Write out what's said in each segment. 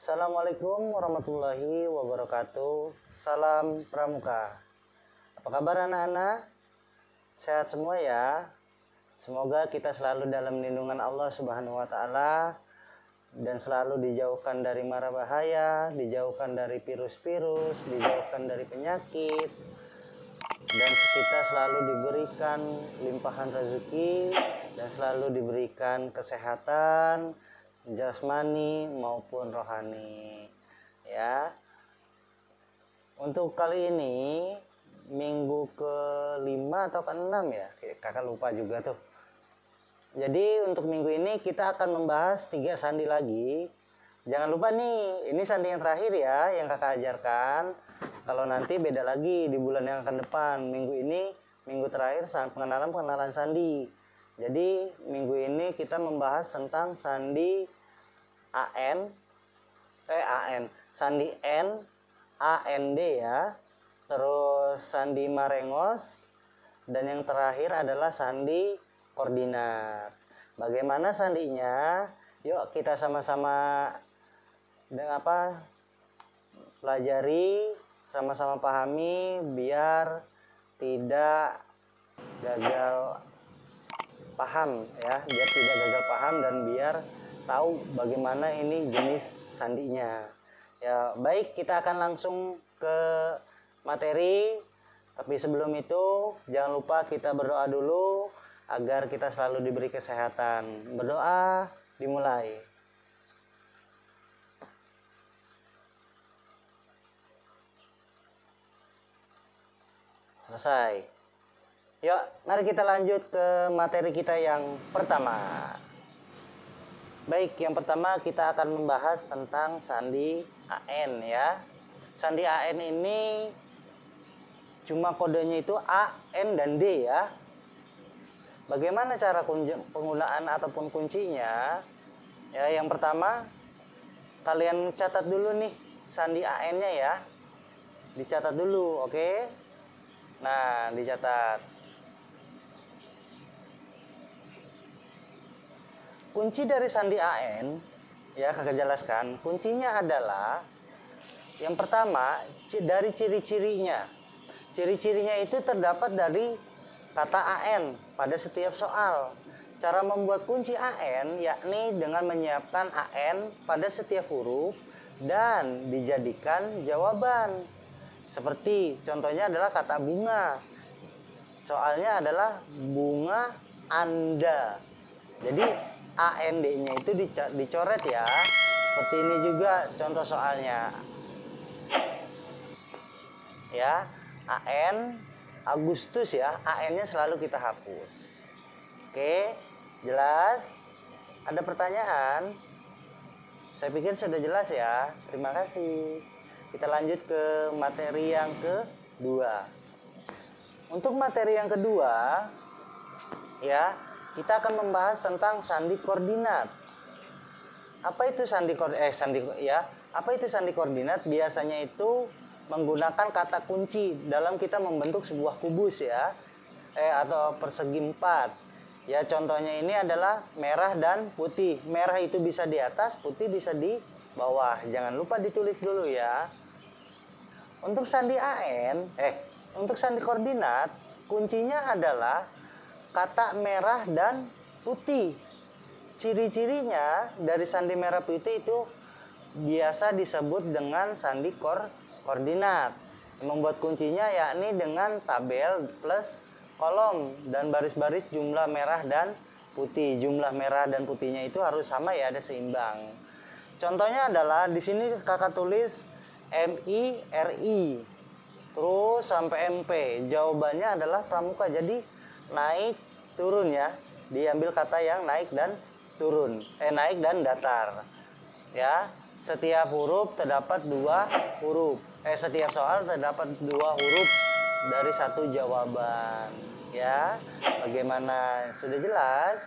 Assalamualaikum warahmatullahi wabarakatuh. Salam Pramuka. Apa kabar anak-anak? Sehat semua ya? Semoga kita selalu dalam lindungan Allah Subhanahu wa taala dan selalu dijauhkan dari mara bahaya, dijauhkan dari virus-virus, dijauhkan dari penyakit, dan kita selalu diberikan limpahan rezeki dan selalu diberikan kesehatan jasmani maupun rohani ya. Untuk kali ini minggu ke-5 atau ke-6 ya, kakak lupa juga tuh. Jadi untuk minggu ini kita akan membahas 3 sandi lagi. Jangan lupa nih, ini sandi yang terakhir ya yang kakak ajarkan. Kalau nanti beda lagi di bulan yang akan depan. Minggu ini minggu terakhir pengenalan sandi. Jadi minggu ini kita membahas tentang sandi sandi N, AND ya. Terus sandi Marengos, dan yang terakhir adalah sandi koordinat. Bagaimana sandinya? Yuk kita sama-sama pelajari, sama-sama pahami biar tidak gagal paham ya, biar tidak gagal paham dan biar tahu bagaimana ini jenis sandinya. Ya, baik, kita akan langsung ke materi. Tapi sebelum itu jangan lupa kita berdoa dulu agar kita selalu diberi kesehatan. Berdoa dimulai. Selesai. Yuk, mari kita lanjut ke materi kita yang pertama. Baik, yang pertama kita akan membahas tentang sandi AN ya. Sandi AN ini cuma kodenya itu A, N, dan D ya. Bagaimana cara penggunaan ataupun kuncinya? Ya, yang pertama kalian catat dulu nih sandi AN-nya ya. Dicatat dulu, oke? Nah, dicatat. Kunci dari sandi AN ya, kakak jelaskan. Kuncinya adalah yang pertama dari ciri-cirinya. Ciri-cirinya itu terdapat dari kata AN pada setiap soal. Cara membuat kunci AN yakni dengan menyiapkan AN pada setiap huruf dan dijadikan jawaban. Seperti contohnya adalah kata bunga. Soalnya adalah bunga Anda. Jadi AND-nya itu dicoret ya. Seperti ini juga contoh soalnya. Ya, AN Agustus ya, AN-nya selalu kita hapus. Oke, jelas? Ada pertanyaan? Saya pikir sudah jelas ya. Terima kasih. Kita lanjut ke materi yang kedua. Untuk materi yang kedua ya, kita akan membahas tentang sandi koordinat. Apa itu sandi koordinat? Biasanya itu menggunakan kata kunci dalam kita membentuk sebuah kubus ya, atau persegi 4 ya. Contohnya ini adalah merah dan putih. Merah itu bisa di atas, putih bisa di bawah. Jangan lupa ditulis dulu ya. Untuk sandi untuk sandi koordinat, kuncinya adalah kata merah dan putih. Ciri-cirinya dari sandi merah putih itu biasa disebut dengan sandi koordinat. Membuat kuncinya yakni dengan tabel plus kolom dan baris-baris jumlah merah dan putih. Jumlah merah dan putihnya itu harus sama ya, ada seimbang. Contohnya adalah di sini kakak tulis MIRI terus sampai MP. Jawabannya adalah pramuka. Jadi naik turun ya. Diambil kata yang naik dan turun. Naik dan datar. Ya. Setiap huruf terdapat 2 huruf. Setiap soal terdapat 2 huruf dari satu jawaban. Ya, bagaimana? Sudah jelas?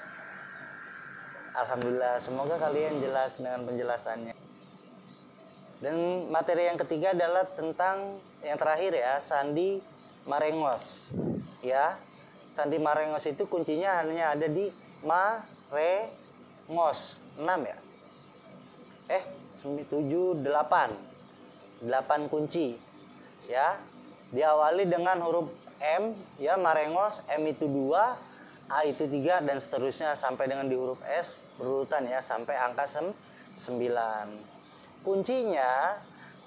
Alhamdulillah, semoga kalian jelas dengan penjelasannya. Dan materi yang ketiga adalah tentang yang terakhir ya, sandi Marengos. Ya, sandi Marengos itu kuncinya hanya ada di Marengos 6 ya. 7, 8. 8 kunci. Ya. Diawali dengan huruf M, ya, Marengos, M itu 2, A itu 3, dan seterusnya sampai dengan di huruf S berurutan, ya, sampai angka 9. Kuncinya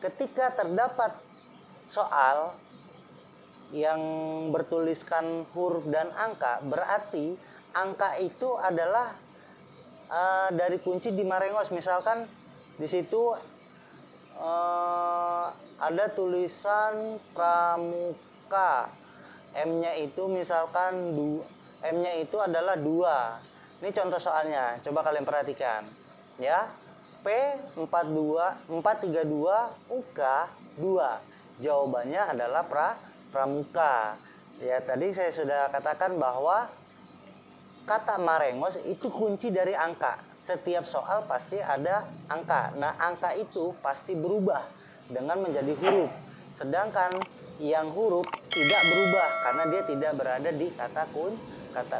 ketika terdapat soal yang bertuliskan huruf dan angka, berarti angka itu adalah dari kunci di Marengos. Misalkan di situ ada tulisan pramuka, M-nya itu misalkan M-nya itu adalah 2. Ini contoh soalnya, coba kalian perhatikan, ya. P432 UK 2. Jawabannya adalah pramuka. Ya, tadi saya sudah katakan bahwa kata Marengos itu kunci dari angka. Setiap soal pasti ada angka. Nah, angka itu pasti berubah dengan menjadi huruf. Sedangkan yang huruf tidak berubah karena dia tidak berada di kata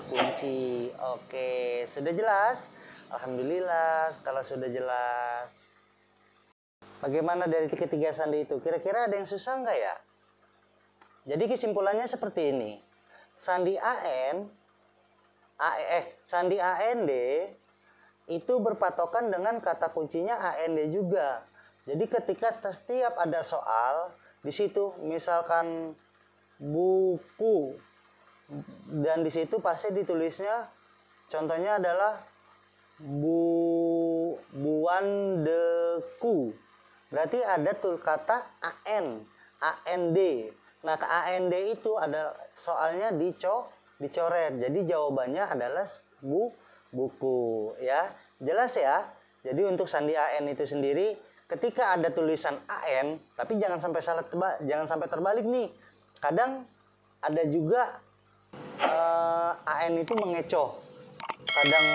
kunci. Oke, sudah jelas? Alhamdulillah kalau sudah jelas. Bagaimana dari ketiga sandi itu? Kira-kira ada yang susah nggak ya? Jadi kesimpulannya seperti ini. Sandi sandi AND itu berpatokan dengan kata kuncinya AND juga. Jadi ketika setiap ada soal di situ, misalkan buku, dan di situ pasti ditulisnya, contohnya adalah buandeku. Berarti ada kata AND. Nah, ke AND itu ada soalnya dicoret. Jadi jawabannya adalah buku, ya. Jelas ya? Jadi untuk sandi AN itu sendiri, ketika ada tulisan AN, tapi jangan sampai terbalik nih. Kadang ada juga AN itu mengecoh. Kadang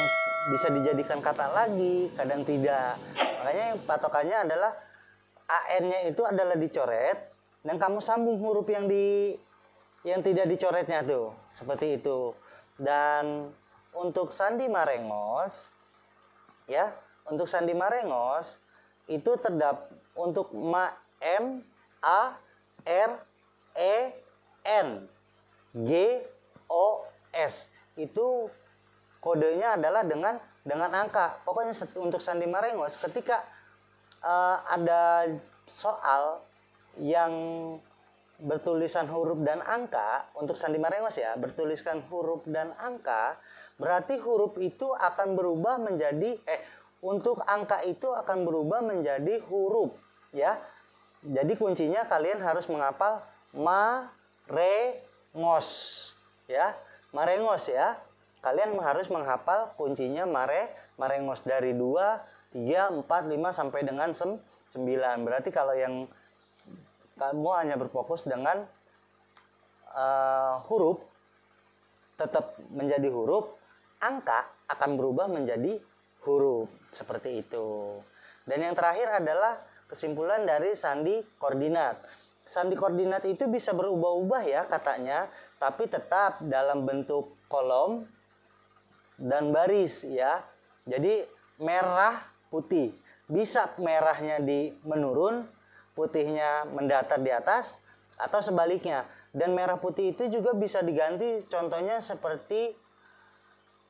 bisa dijadikan kata lagi, kadang tidak. Makanya patokannya adalah AN-nya itu adalah dicoret, dan kamu sambung huruf yang tidak dicoretnya tuh, seperti itu. Dan untuk sandi Marengos, ya, untuk sandi Marengos itu untuk M A R E N G O S itu kodenya adalah dengan angka. Pokoknya untuk sandi Marengos ketika ada soal yang bertulisan huruf dan angka, untuk sandi Marengos ya, bertuliskan huruf dan angka, berarti huruf itu akan berubah menjadi untuk angka itu akan berubah menjadi huruf, ya. Jadi kuncinya kalian harus menghafal Marengos, ya. Marengos, ya. Kalian harus menghafal kuncinya Marengos dari 2, 3, 4, 5 sampai dengan 9. Berarti kalau yang kamu hanya berfokus dengan huruf, tetap menjadi huruf, angka akan berubah menjadi huruf, seperti itu. Dan yang terakhir adalah kesimpulan dari sandi koordinat. Sandi koordinat itu bisa berubah-ubah ya katanya, tapi tetap dalam bentuk kolom dan baris, ya. Jadi merah putih, bisa merahnya menurun, putihnya mendatar di atas, atau sebaliknya. Dan merah putih itu juga bisa diganti, contohnya seperti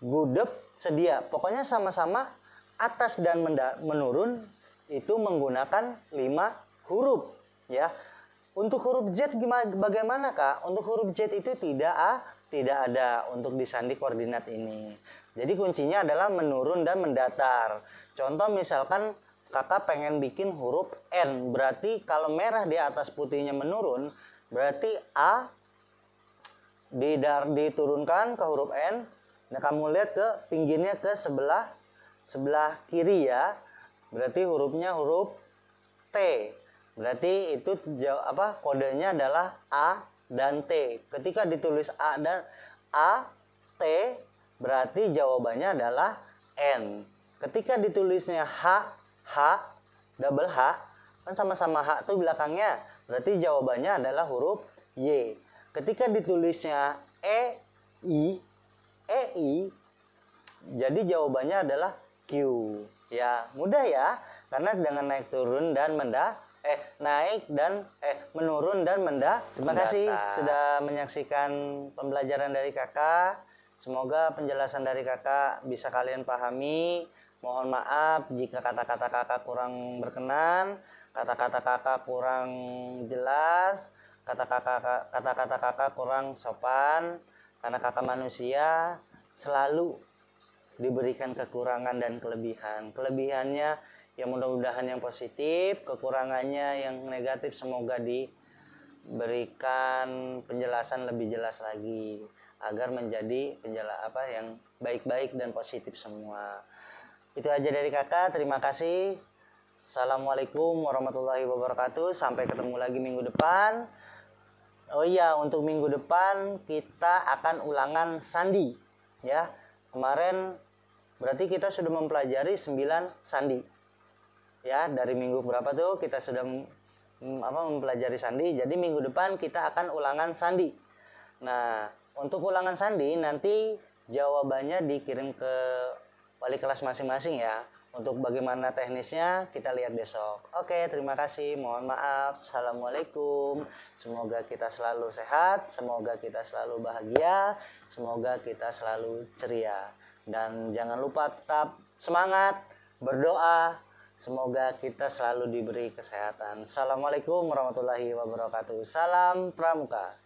gudeg sedia. Pokoknya sama-sama atas dan menurun itu menggunakan 5 huruf, ya. Untuk huruf Z bagaimana, Kak? Untuk huruf Z itu tidak ada untuk di sandi koordinat ini. Jadi kuncinya adalah menurun dan mendatar. Contoh misalkan kakak pengen bikin huruf N, berarti kalau merah di atas putihnya menurun, berarti A diturunkan ke huruf N. Nah, kamu lihat ke pinggirnya ke sebelah kiri, ya. Berarti hurufnya huruf T. Berarti itu kodenya adalah A dan T. Ketika ditulis A dan A, T, berarti jawabannya adalah N. Ketika ditulisnya double H, kan sama-sama H itu belakangnya, berarti jawabannya adalah huruf Y. Ketika ditulisnya EI, jadi jawabannya adalah Q. Ya, mudah ya. Karena dengan naik turun dan menurun dan Terima kasih sudah menyaksikan pembelajaran dari kakak. Semoga penjelasan dari kakak bisa kalian pahami. Mohon maaf jika kata-kata kakak kurang berkenan, kata-kata kakak kurang jelas, kata-kata kakak kurang sopan. Karena kakak manusia selalu diberikan kekurangan dan kelebihan. Kelebihannya ya mudah-mudahan yang positif, kekurangannya yang negatif semoga diberikan penjelasan lebih jelas lagi agar menjadi yang baik-baik dan positif semua. Itu aja dari kakak, terima kasih. Assalamualaikum warahmatullahi wabarakatuh. Sampai ketemu lagi minggu depan. Oh iya, untuk minggu depan kita akan ulangan sandi ya. Kemarin berarti kita sudah mempelajari 9 sandi. Ya, dari minggu berapa tuh kita sudah mempelajari sandi. Jadi minggu depan kita akan ulangan sandi. Nah, untuk ulangan sandi nanti jawabannya dikirim ke wali kelas masing-masing ya. Untuk bagaimana teknisnya kita lihat besok. Oke, terima kasih. Mohon maaf. Assalamualaikum. Semoga kita selalu sehat, semoga kita selalu bahagia, semoga kita selalu ceria. Dan jangan lupa tetap semangat, berdoa. Semoga kita selalu diberi kesehatan. Assalamualaikum warahmatullahi wabarakatuh. Salam Pramuka.